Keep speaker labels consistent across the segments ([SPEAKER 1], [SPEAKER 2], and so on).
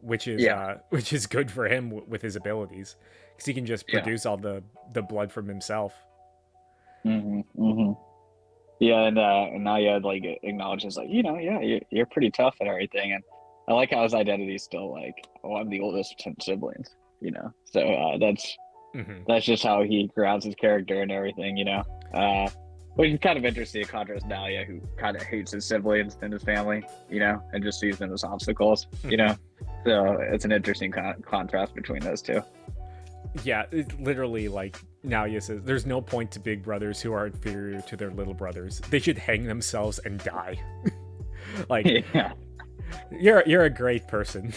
[SPEAKER 1] which is good for him with his abilities, because he can just produce all the blood from himself.
[SPEAKER 2] Yeah, and Naya like acknowledges like, you're pretty tough and everything, and I like how his identity is still like, oh, I'm the oldest of 10 siblings, So that's just how he grounds his character and everything, Which is kind of interesting in contrast to Naya, who kind of hates his siblings and his family, and just sees them as obstacles, So it's an interesting contrast between those two.
[SPEAKER 1] Yeah, it's literally like Naoya says, there's no point to big brothers who are inferior to their little brothers. They should hang themselves and die. Like, you're a great person.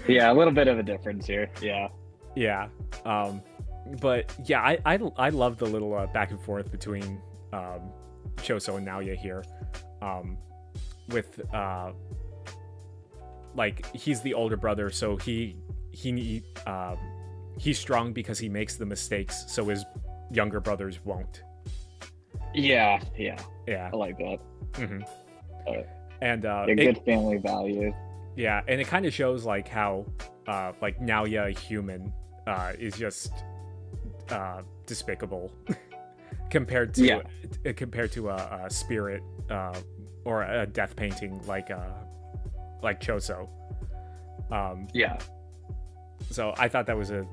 [SPEAKER 2] Yeah, a little bit of a difference here. Yeah.
[SPEAKER 1] Yeah. But yeah, I love the little back and forth between Choso and Naoya here. With like, he's the older brother, so he's strong because he makes the mistakes, so his younger brothers won't.
[SPEAKER 2] Yeah.
[SPEAKER 1] I
[SPEAKER 2] like that.
[SPEAKER 1] And
[SPEAKER 2] good family values.
[SPEAKER 1] Yeah, and it kind of shows like how like Naoya, a human, is just despicable compared to a spirit or a death painting like Choso. So I thought that was a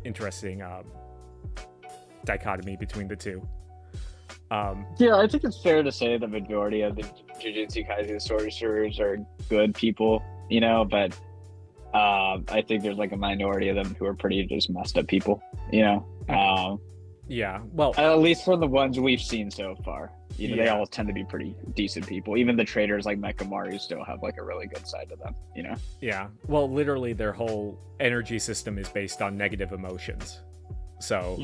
[SPEAKER 1] interesting dichotomy between the two.
[SPEAKER 2] I think it's fair to say the majority of the Jujutsu Kaisen sorcerers are good people, but I think there's like a minority of them who are pretty just messed up people,
[SPEAKER 1] Yeah, well,
[SPEAKER 2] at least from the ones we've seen so far, they all tend to be pretty decent people. Even the traders like Mekamaru still have like a really good side to them,
[SPEAKER 1] Yeah, well, literally their whole energy system is based on negative emotions. So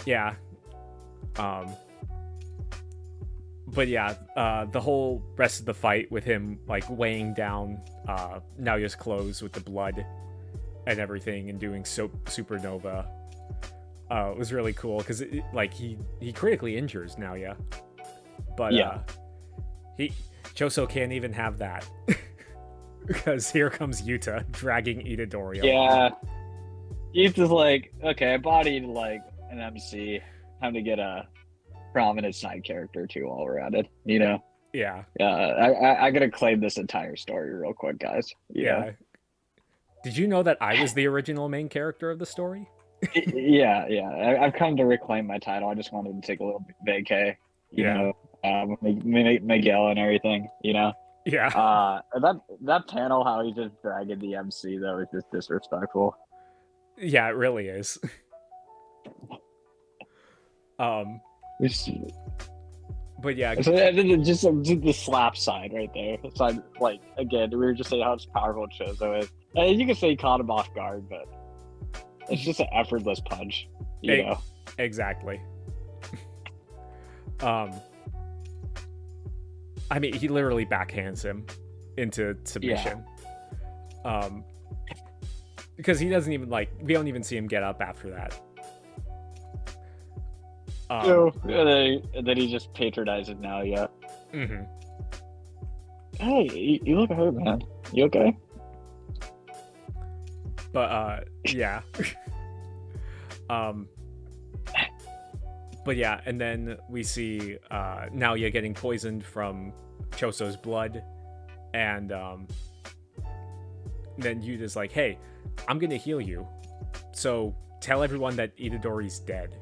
[SPEAKER 1] yeah. But yeah, the whole rest of the fight with him like weighing down Naoya's clothes with the blood and everything and doing supernova was really cool, because like he critically injures Naoya, but Choso can't even have that because here comes Yuta dragging Itadori.
[SPEAKER 2] Yeah, Yuta's like, okay, I bodied like an MC, time to get a prominent side character too while we're at it,
[SPEAKER 1] Yeah.
[SPEAKER 2] I gotta claim this entire story real quick, guys.
[SPEAKER 1] Yeah. Did you know that I was the original main character of the story?
[SPEAKER 2] I've come to reclaim my title. I just wanted to take a little vacay, Miguel and everything,
[SPEAKER 1] Yeah.
[SPEAKER 2] That panel, how he's just dragging the MC though, is just disrespectful.
[SPEAKER 1] Yeah, it really is. But yeah,
[SPEAKER 2] so just the slap side right there. So like, again, we were just saying how powerful Choso is. And you can say he caught him off guard, but it's just an effortless punch, know.
[SPEAKER 1] Exactly. I mean, he literally backhands him into submission. Because he doesn't even we don't even see him get up after that.
[SPEAKER 2] And then he just patronizes now, Hey, you look hurt, man. You okay?
[SPEAKER 1] But yeah. But yeah, and then we see Naoya getting poisoned from Choso's blood, and then Yuta's like, hey, I'm gonna heal you, so tell everyone that Itadori's dead.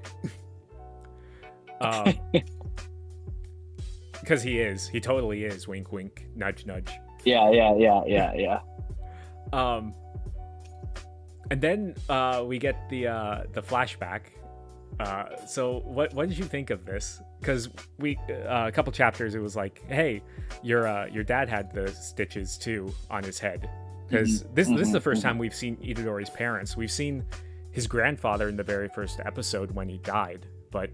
[SPEAKER 1] Because he totally is, wink wink, nudge nudge.
[SPEAKER 2] Yeah.
[SPEAKER 1] And then we get the flashback. So what did you think of this? Because we a couple chapters, it was like, hey, your dad had the stitches too on his head, because this is the first time we've seen Itadori's parents. We've seen his grandfather in the very first episode when he died, but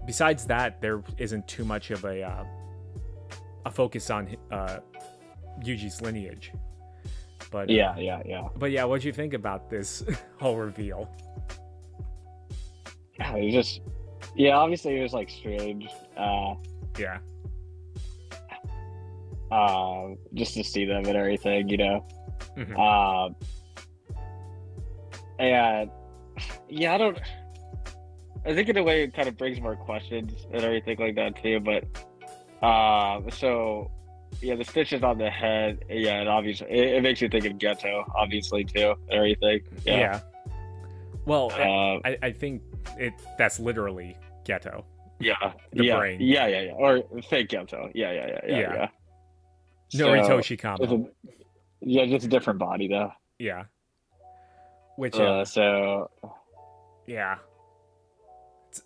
[SPEAKER 1] besides that, there isn't too much of a focus on Yuji's lineage. But But yeah, what'd you think about this whole reveal?
[SPEAKER 2] It was just, obviously it was like strange. just to see them and everything, you know.
[SPEAKER 1] Mhm.
[SPEAKER 2] And yeah, I think in a way it kind of brings more questions and everything like that too. But so yeah, the stitches on the head, yeah, and obviously it makes you think of Ghetto, obviously too, and everything. Yeah.
[SPEAKER 1] Yeah. Well,
[SPEAKER 2] Uh,
[SPEAKER 1] I think that's literally Ghetto,
[SPEAKER 2] yeah,
[SPEAKER 1] the
[SPEAKER 2] yeah,
[SPEAKER 1] brain.
[SPEAKER 2] yeah, yeah, yeah. Or fake Ghetto. Yeah, yeah, yeah, yeah,
[SPEAKER 1] Yeah.
[SPEAKER 2] yeah. So
[SPEAKER 1] Noritoshi
[SPEAKER 2] just
[SPEAKER 1] Kamo.
[SPEAKER 2] a, yeah, just a different body though.
[SPEAKER 1] Yeah. Which
[SPEAKER 2] So
[SPEAKER 1] yeah. It's,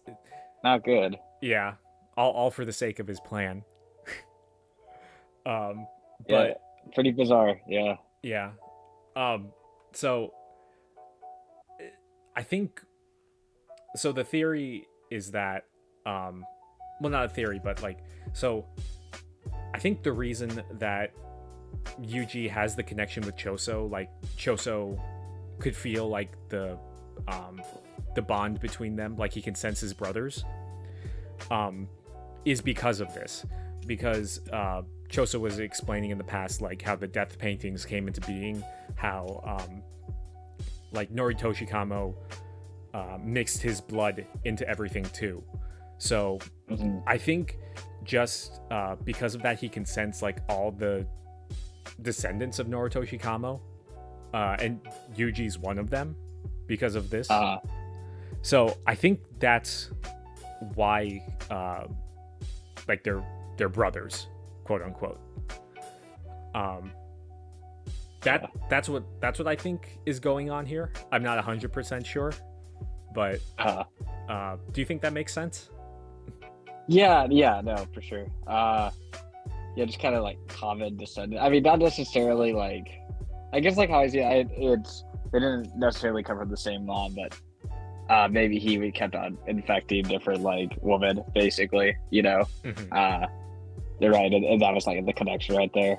[SPEAKER 2] not good.
[SPEAKER 1] yeah. All for the sake of his plan. Um
[SPEAKER 2] Yeah,
[SPEAKER 1] but
[SPEAKER 2] pretty bizarre. Yeah.
[SPEAKER 1] yeah. Um so I think so the theory is that well, not a theory, but like, so I think the reason that Yuji has the connection with Choso, like Choso could feel like the bond between them, like he can sense his brothers, is because of this. Because Choso was explaining in the past like how the death paintings came into being, how like Noritoshi Kamo mixed his blood into everything too. So I think just because of that, he can sense like all the descendants of Noritoshi Kamo, and Yuji's one of them because of this. So I think that's why, like they're brothers, quote unquote. That's what I think is going on here. I'm not 100% sure, but do you think that makes sense?
[SPEAKER 2] Yeah, no, for sure. Yeah, just kind of like common descendant. I mean, not necessarily like, I guess like how I see it, they didn't necessarily come from the same mom, but maybe he kept on infecting different like women, basically. You know, you're right, and that was like the connection right there.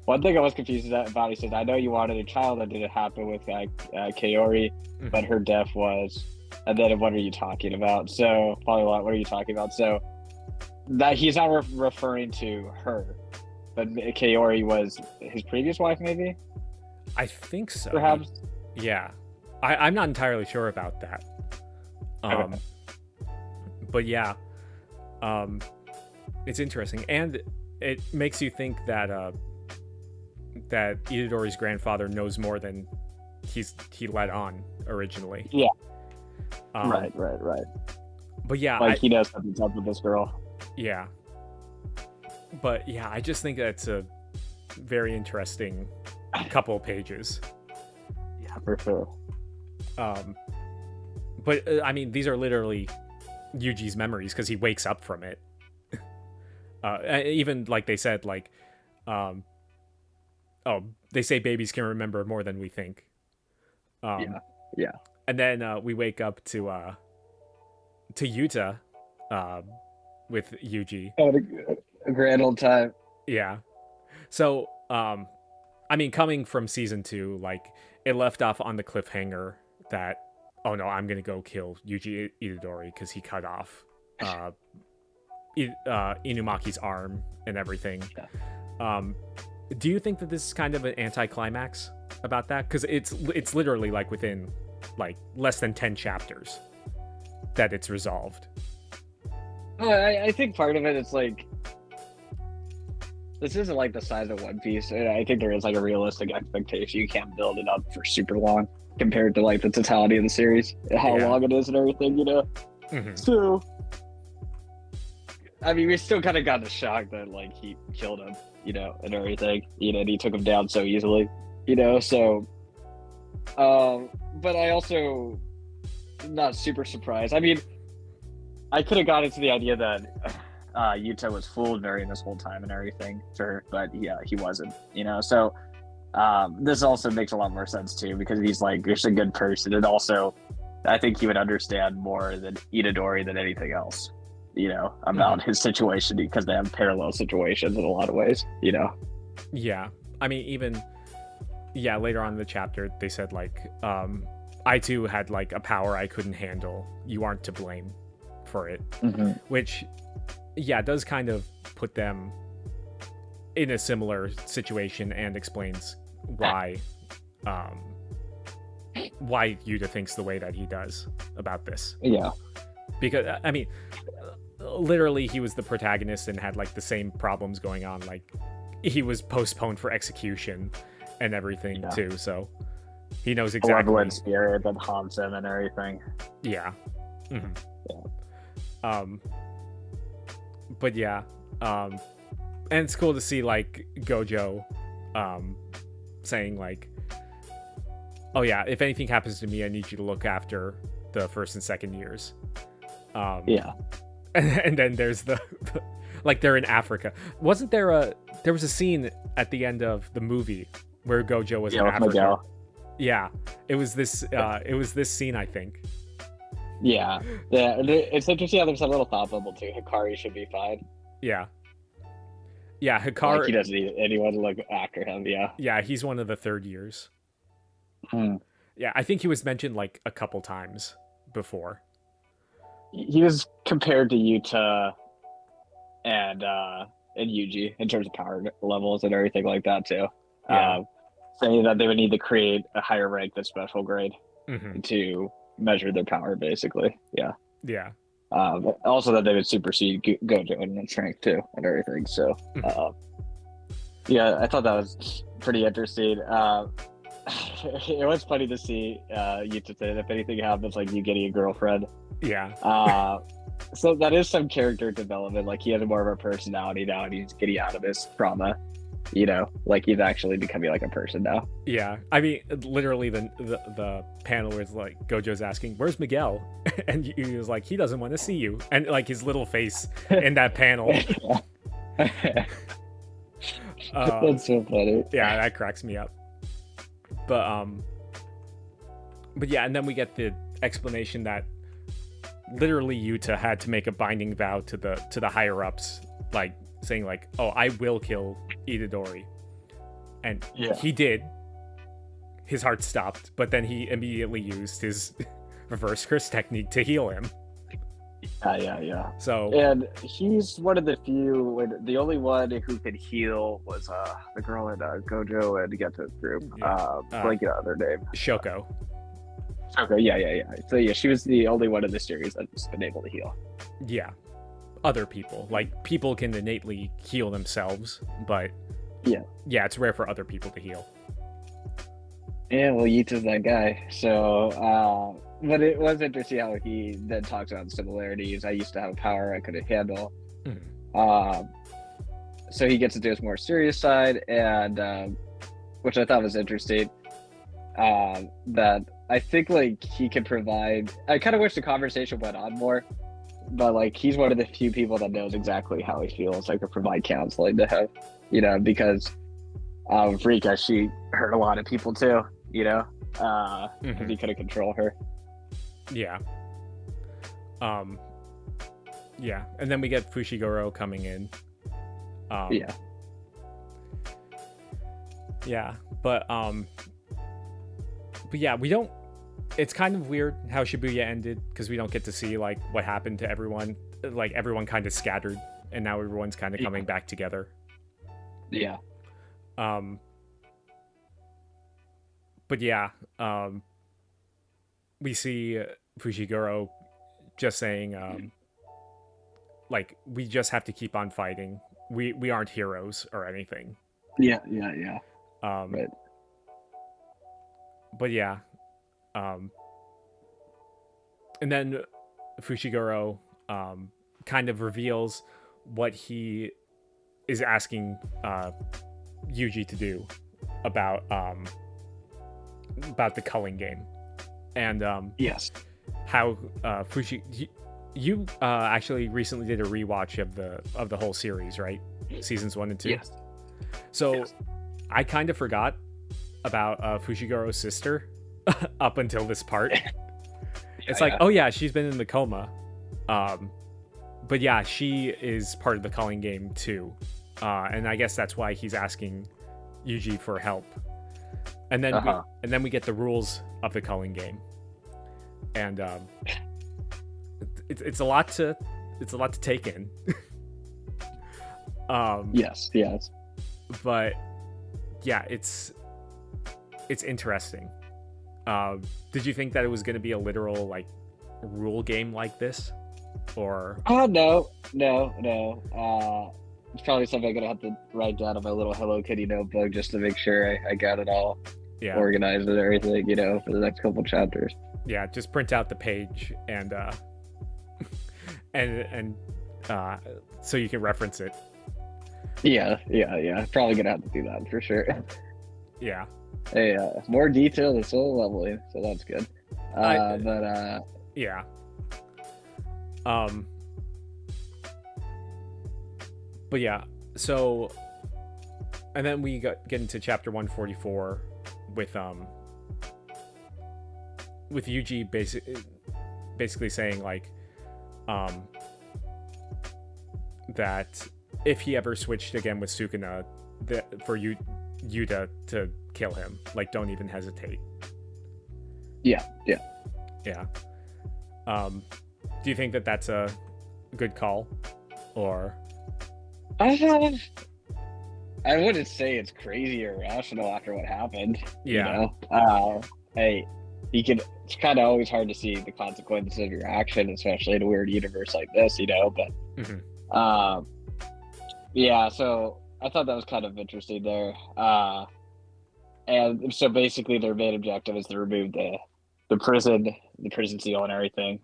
[SPEAKER 2] One thing I was confused about, he said, "I know you wanted a child that didn't happen with Kaori, but her death was." And then what are you talking about? So Polylot, what are you talking about? So that he's not referring to her, but Kaori was his previous wife, maybe.
[SPEAKER 1] I think so.
[SPEAKER 2] Perhaps.
[SPEAKER 1] Yeah, I'm not entirely sure about that.
[SPEAKER 2] Okay.
[SPEAKER 1] But yeah, it's interesting, and it makes you think that that Itadori's grandfather knows more than he let on originally.
[SPEAKER 2] Yeah.
[SPEAKER 1] Right. But yeah,
[SPEAKER 2] like he knows something's up with this girl.
[SPEAKER 1] Yeah. But yeah, I just think that's a very interesting couple of pages.
[SPEAKER 2] Yeah, for sure.
[SPEAKER 1] But I mean, these are literally Yuji's memories because he wakes up from it. Even like they said, like, they say babies can remember more than we think.
[SPEAKER 2] Yeah.
[SPEAKER 1] And then we wake up to YUTA with Yuji.
[SPEAKER 2] A grand old time.
[SPEAKER 1] Yeah. So, I mean, coming from season 2, like, it left off on the cliffhanger that, oh no, I'm gonna go kill Yuji Itadori because he cut off Inumaki's arm and everything.
[SPEAKER 2] Yeah.
[SPEAKER 1] Do you think that this is kind of an anticlimax about that? Because it's literally like within like less than 10 chapters that it's resolved.
[SPEAKER 2] I think part of it is like, this isn't like the size of One Piece, and I think there is like a realistic expectation. You can't build it up for super long compared to like the totality of the series, how long it is and everything, you know. So I mean, we still kind of got the shock that like he killed him, you know, and everything, you know, and he took him down so easily, you know. So but I also not super surprised. I mean, I could have got into the idea that YUTA was fooled during this whole time and everything, sure, but yeah, he wasn't, you know. So this also makes a lot more sense too, because he's like just a good person, and also I think he would understand more than Itadori than anything else, you know, about his situation, because they have parallel situations in a lot of ways, you know.
[SPEAKER 1] Yeah, I mean, even later on in the chapter they said like, I too had like a power I couldn't handle. You aren't to blame for it, which does kind of put them in a similar situation and explains why Yuta thinks the way that he does about this.
[SPEAKER 2] Yeah.
[SPEAKER 1] Because I mean, literally he was the protagonist and had like the same problems going on. Like he was postponed for execution and everything too. So he knows exactly.
[SPEAKER 2] Malevolent spirit that haunts him and everything.
[SPEAKER 1] Yeah. Mm-hmm.
[SPEAKER 2] Yeah.
[SPEAKER 1] But yeah. And it's cool to see like Gojo saying like, oh yeah, if anything happens to me, I need you to look after the first and second years.
[SPEAKER 2] Yeah.
[SPEAKER 1] And then there's the like they're in Africa. Wasn't there was a scene at the end of the movie where Gojo was in Africa?
[SPEAKER 2] Miguel.
[SPEAKER 1] Yeah. It was this scene, I think.
[SPEAKER 2] Yeah. It's interesting how there's a little thought bubble too. Hikari should be fine.
[SPEAKER 1] Yeah. Yeah, Hikari.
[SPEAKER 2] Like he doesn't need anyone to look after him. Yeah.
[SPEAKER 1] Yeah, he's one of the third years.
[SPEAKER 2] Hmm.
[SPEAKER 1] Yeah, I think he was mentioned like a couple times before.
[SPEAKER 2] He was compared to Yuta and Yuji in terms of power levels and everything like that too.
[SPEAKER 1] Yeah.
[SPEAKER 2] Saying that they would need to create a higher rank than special grade
[SPEAKER 1] Mm-hmm.
[SPEAKER 2] to measure their power, basically. Yeah.
[SPEAKER 1] Yeah.
[SPEAKER 2] But also that they would supersede Gojo in strength too and everything. So, yeah, I thought that was pretty interesting. It was funny to see Yuta say that if anything happens, like you getting a girlfriend.
[SPEAKER 1] Yeah.
[SPEAKER 2] So that is some character development. Like he has more of a personality now, and he's getting out of his trauma. You know, like he's actually becoming like a person now.
[SPEAKER 1] Yeah. I mean, literally the panel was like Gojo's asking, "Where's Miguel?" And he was like, "He doesn't want to see you." And like his little face in that panel.
[SPEAKER 2] That's so funny.
[SPEAKER 1] Yeah, that cracks me up. But yeah, and then we get the explanation that literally Yuta had to make a binding vow to the higher ups, like saying like, "Oh, I will kill Itadori," and he did. His heart stopped, but then he immediately used his reverse curse technique to heal him.
[SPEAKER 2] Yeah.
[SPEAKER 1] So,
[SPEAKER 2] and he's one of the few. The only one who could heal was the girl in Gojo and Geto's group. Blanking out their name.
[SPEAKER 1] Shoko.
[SPEAKER 2] Okay, yeah. So yeah, she was the only one in the series that's been able to heal.
[SPEAKER 1] Yeah. Other people, like people can innately heal themselves, but yeah, it's rare for other people to heal.
[SPEAKER 2] Yeah, well, Yuta's that guy. So, but it was interesting how he then talks about similarities. I used to have a power I couldn't handle.
[SPEAKER 1] Mm-hmm.
[SPEAKER 2] So he gets into his more serious side, and which I thought was interesting. That I think like he can provide. I kind of wish the conversation went on more. But like he's one of the few people that knows exactly how he feels. Like to provide counseling to him, you know, because Rika, she hurt a lot of people too, you know, because he couldn't control her.
[SPEAKER 1] Yeah. Yeah, and then we get Fushiguro coming in. Yeah, but yeah, we don't. It's kind of weird how Shibuya ended because we don't get to see like what happened to everyone. Like everyone kind of scattered, and now everyone's kind of coming back together.
[SPEAKER 2] Yeah.
[SPEAKER 1] But yeah, we see Fushiguro just saying, like we just have to keep on fighting. We aren't heroes or anything.
[SPEAKER 2] Yeah.
[SPEAKER 1] Right. But yeah. And then Fushiguro kind of reveals what he is asking Yuji to do about the culling game, and
[SPEAKER 2] yes,
[SPEAKER 1] how you actually recently did a rewatch of the whole series, right? Seasons 1 and 2.
[SPEAKER 2] Yes.
[SPEAKER 1] So
[SPEAKER 2] yes.
[SPEAKER 1] I kind of forgot about Fushiguro's sister up until this part. It's like, oh yeah, she's been in the coma. But yeah, she is part of the culling game too. And I guess that's why he's asking Yuji for help. And then we get the rules of the culling game. And it's a lot to take in.
[SPEAKER 2] Yes.
[SPEAKER 1] but yeah, it's interesting. Did you think that it was going to be a literal like rule game like this, or?
[SPEAKER 2] Oh no. It's probably something I'm gonna have to write down on my little Hello Kitty notebook just to make sure I got it all organized and everything, for the next couple chapters.
[SPEAKER 1] Yeah, just print out the page and so you can reference it.
[SPEAKER 2] Yeah. Probably gonna have to do that for sure.
[SPEAKER 1] Yeah.
[SPEAKER 2] Hey, more detail is so lovely, so that's good.
[SPEAKER 1] Yeah. But yeah, so, and then we get into chapter 144 with Yuji basically saying like, that if he ever switched again with Sukuna, for Yuta to kill him, like, don't even hesitate.
[SPEAKER 2] Yeah.
[SPEAKER 1] Do you think that that's a good call, or?
[SPEAKER 2] I wouldn't say it's crazy or irrational after what happened.
[SPEAKER 1] Yeah.
[SPEAKER 2] Hey, it's kind of always hard to see the consequences of your action, especially in a weird universe like this, but yeah, so I thought that was kind of interesting there. And so basically their main objective is to remove the prison seal and everything.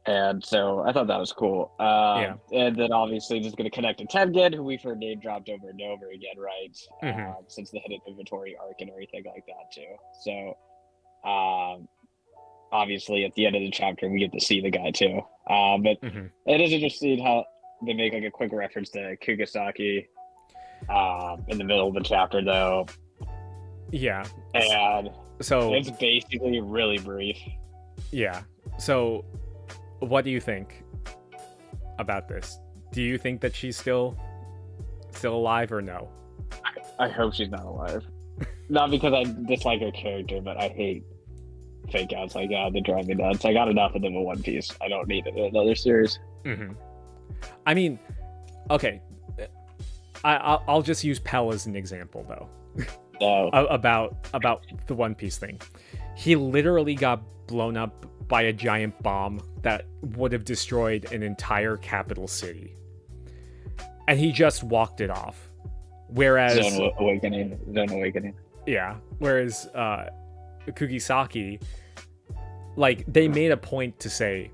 [SPEAKER 2] And so I thought that was cool. And then obviously just going to connect to Tengen, who we've heard name dropped over and over again, right? Since the hidden inventory arc and everything like that too. So obviously at the end of the chapter we get to see the guy too. But it is interesting how they make like a quick reference to Kugisaki in the middle of the chapter though.
[SPEAKER 1] Yeah.
[SPEAKER 2] And
[SPEAKER 1] so
[SPEAKER 2] it's basically really brief.
[SPEAKER 1] Yeah. So what do you think about this? Do you think that she's still alive or no?
[SPEAKER 2] I hope she's not alive. Not because I dislike her character, but I hate fake outs like that. They drive me nuts. I got enough of them in One Piece. I don't need it in another series.
[SPEAKER 1] I mean, okay. I'll just use Pell as an example though.
[SPEAKER 2] No.
[SPEAKER 1] about the One Piece thing. He literally got blown up by a giant bomb that would have destroyed an entire capital city, and he just walked it off. Whereas
[SPEAKER 2] Zone Awakening.
[SPEAKER 1] Yeah. Whereas Kugisaki, like, they made a point to say,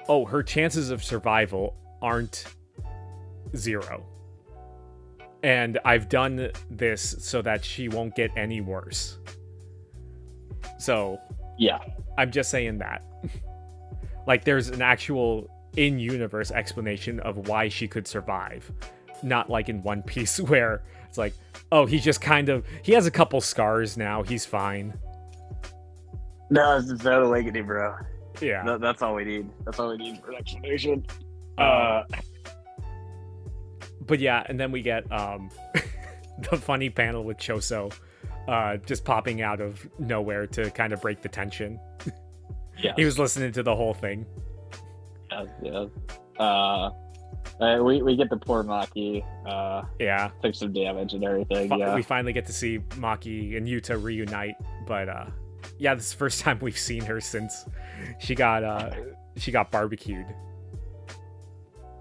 [SPEAKER 1] oh, her chances of survival aren't 0. And I've done this so that she won't get any worse. So,
[SPEAKER 2] yeah.
[SPEAKER 1] I'm just saying that. Like, there's an actual in-universe explanation of why she could survive. Not like in One Piece where it's like, oh, he has a couple scars now, he's fine.
[SPEAKER 2] No, it's Zone Awakening, bro.
[SPEAKER 1] Yeah.
[SPEAKER 2] That's all we need. That's all we need for an explanation.
[SPEAKER 1] But yeah, and then we get the funny panel with Choso just popping out of nowhere to kind of break the tension.
[SPEAKER 2] Yeah.
[SPEAKER 1] He was listening to the whole thing.
[SPEAKER 2] Yeah. We get the poor Maki. Took some damage and everything.
[SPEAKER 1] We finally get to see Maki and Yuta reunite, but yeah, this is the first time we've seen her since she got barbecued.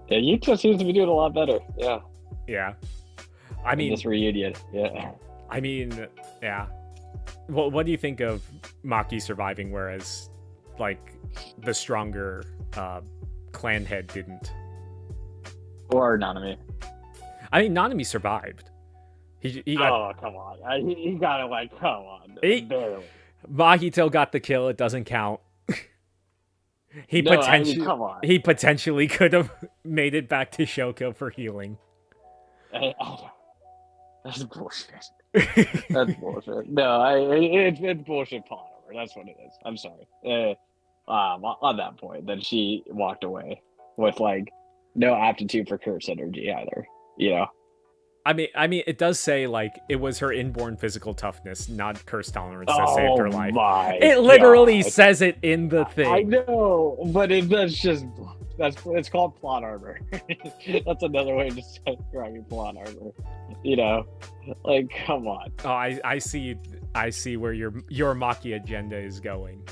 [SPEAKER 2] Yeah, Yuta seems to be doing a lot better. Yeah.
[SPEAKER 1] Yeah. I mean,
[SPEAKER 2] this reunion. Yeah.
[SPEAKER 1] I mean, yeah. Well, what do you think of Maki surviving, whereas, like, the stronger clan head didn't?
[SPEAKER 2] Or Nanami?
[SPEAKER 1] I mean, Nanami survived. He got.
[SPEAKER 2] Oh, come on! He got it. Like, come on. Barely.
[SPEAKER 1] Mahito got the kill. It doesn't count. He potentially could have made it back to Shoko for healing.
[SPEAKER 2] That's bullshit. That's bullshit. No, it's bullshit plot over. That's what it is. I'm sorry. On that point, then she walked away with like no aptitude for curse energy either.
[SPEAKER 1] I mean, it does say like it was her inborn physical toughness, not curse tolerance, that saved her life. It literally says it in the thing.
[SPEAKER 2] I know, but that's just it's called plot armor. That's another way to describe plot armor. You know, like come on.
[SPEAKER 1] Oh, I see where your Maki agenda is going.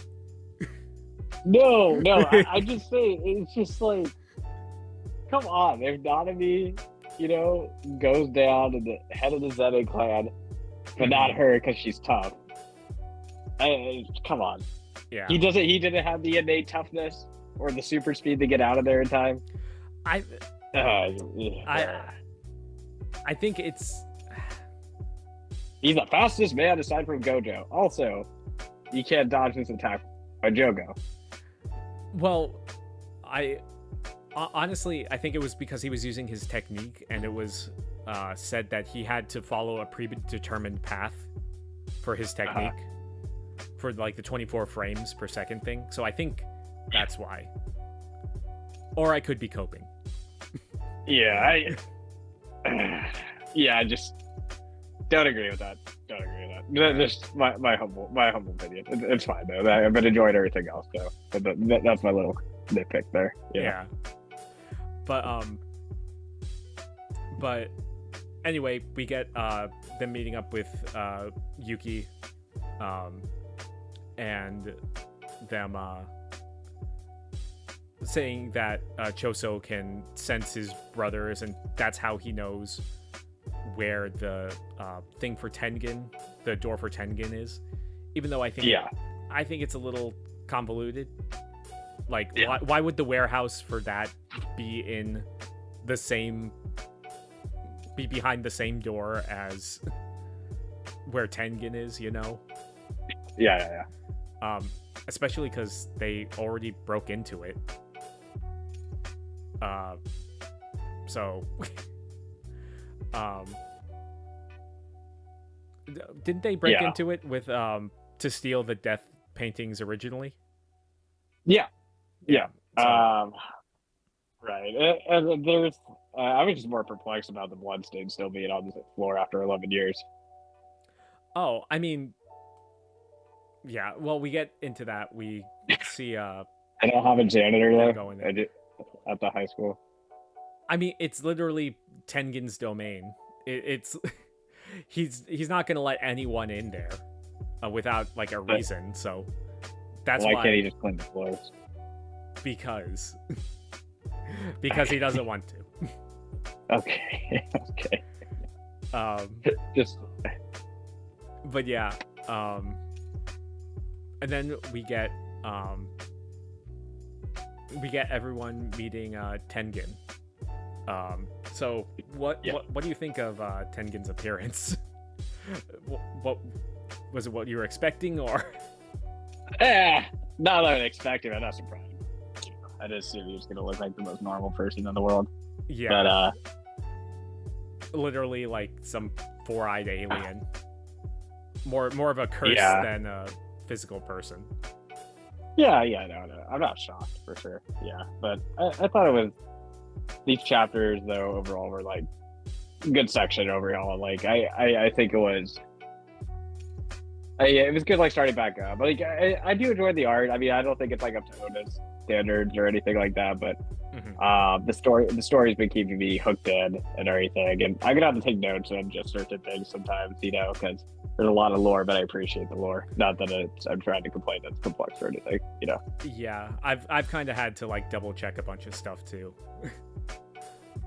[SPEAKER 2] No, I just say it's just like, come on. If Nanami, you know, goes down to the head of the Zenin clan, but not her because she's tough. Come on.
[SPEAKER 1] Yeah.
[SPEAKER 2] He didn't have the innate toughness or the super speed to get out of there in time.
[SPEAKER 1] I think
[SPEAKER 2] he's the fastest man aside from Gojo. Also, you can't dodge this attack by Jogo.
[SPEAKER 1] Well, honestly, I think it was because he was using his technique, and it was said that he had to follow a predetermined path for his technique for like the 24 frames per second thing. So I think that's why. Or I could be coping.
[SPEAKER 2] Yeah, I just don't agree with that. Just my humble opinion. It's fine though. I've been enjoying everything else though. But that's my little nitpick there.
[SPEAKER 1] Yeah. But anyway, we get them meeting up with Yuki, and them saying that Choso can sense his brothers, and that's how he knows where the thing for Tengen, the door for Tengen is. Even though I think it's a little convoluted. Like, why would the warehouse for that be behind the same door as where Tengen is, you know?
[SPEAKER 2] Yeah.
[SPEAKER 1] Especially because they already broke into it. So, didn't they break into it with to steal the death paintings originally?
[SPEAKER 2] Yeah.
[SPEAKER 1] So,
[SPEAKER 2] right. And there's I was just more perplexed about the bloodstain still being on the floor after 11 years.
[SPEAKER 1] Oh, I mean, yeah. Well, we get into that. We see.
[SPEAKER 2] I don't have a janitor there.
[SPEAKER 1] Going there.
[SPEAKER 2] I do, at the high school.
[SPEAKER 1] I mean, it's literally Tengen's domain. It's he's not gonna let anyone in there without like a reason. So that's why
[SPEAKER 2] can't he just clean the floors?
[SPEAKER 1] Because he doesn't want to.
[SPEAKER 2] Okay. Just.
[SPEAKER 1] But yeah. And then we get everyone meeting Tengen. So what do you think of Tengen's appearance? What was it? What you were expecting, or?
[SPEAKER 2] Not what I was expecting. I'm not surprised. I just assumed he was gonna look like the most normal person in the world.
[SPEAKER 1] Yeah. But literally like some four-eyed alien. More of a curse than a physical person.
[SPEAKER 2] Yeah, no. I'm not shocked for sure. Yeah, but I thought it was, these chapters though overall were like good section overall. Like I think it was. It was good, like starting back up. Like I do enjoy the art. I mean, I don't think it's like up to Oda's standards or anything like that, but the story's been keeping me hooked in and everything. And I'm gonna have to take notes on just certain things sometimes, you know, because there's a lot of lore, but I appreciate the lore. Not that I'm trying to complain that it's complex or anything, you know.
[SPEAKER 1] Yeah, I've kind of had to like double check a bunch of stuff too.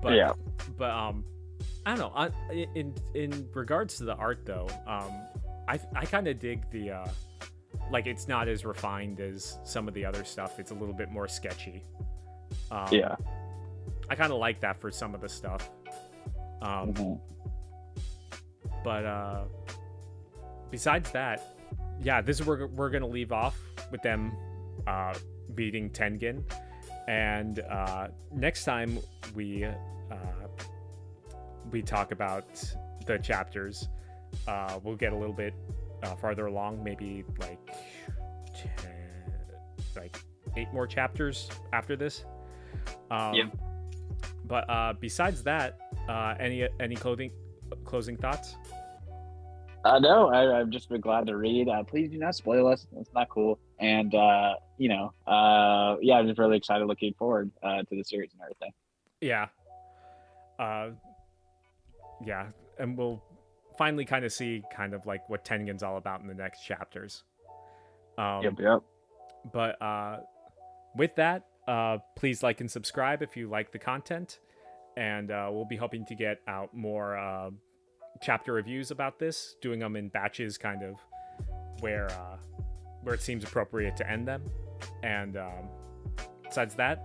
[SPEAKER 1] but I don't know. In regards to the art though, I kind of dig the like it's not as refined as some of the other stuff. It's a little bit more sketchy. I kind of like that for some of the stuff. But besides that, yeah, this is where we're gonna leave off with them beating Tengen, and next time we talk about the chapters, we'll get a little bit farther along, maybe like 8 more chapters after this. But besides that, any closing thoughts?
[SPEAKER 2] No, I've just been glad to read. Please do not spoil us. It's not cool. And I'm just really excited, looking forward to the series and everything.
[SPEAKER 1] Yeah. Yeah, and we'll finally kind of see kind of like what Tengen's all about in the next chapters.
[SPEAKER 2] Yep.
[SPEAKER 1] But with that, please like and subscribe if you like the content, and we'll be hoping to get out more chapter reviews about this, doing them in batches, kind of where it seems appropriate to end them. And besides that,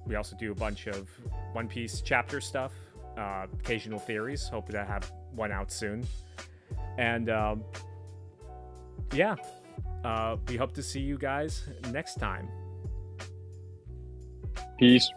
[SPEAKER 1] we also do a bunch of One Piece chapter stuff, occasional theories. Hoping to have one out soon. And we hope to see you guys next time.
[SPEAKER 2] Peace.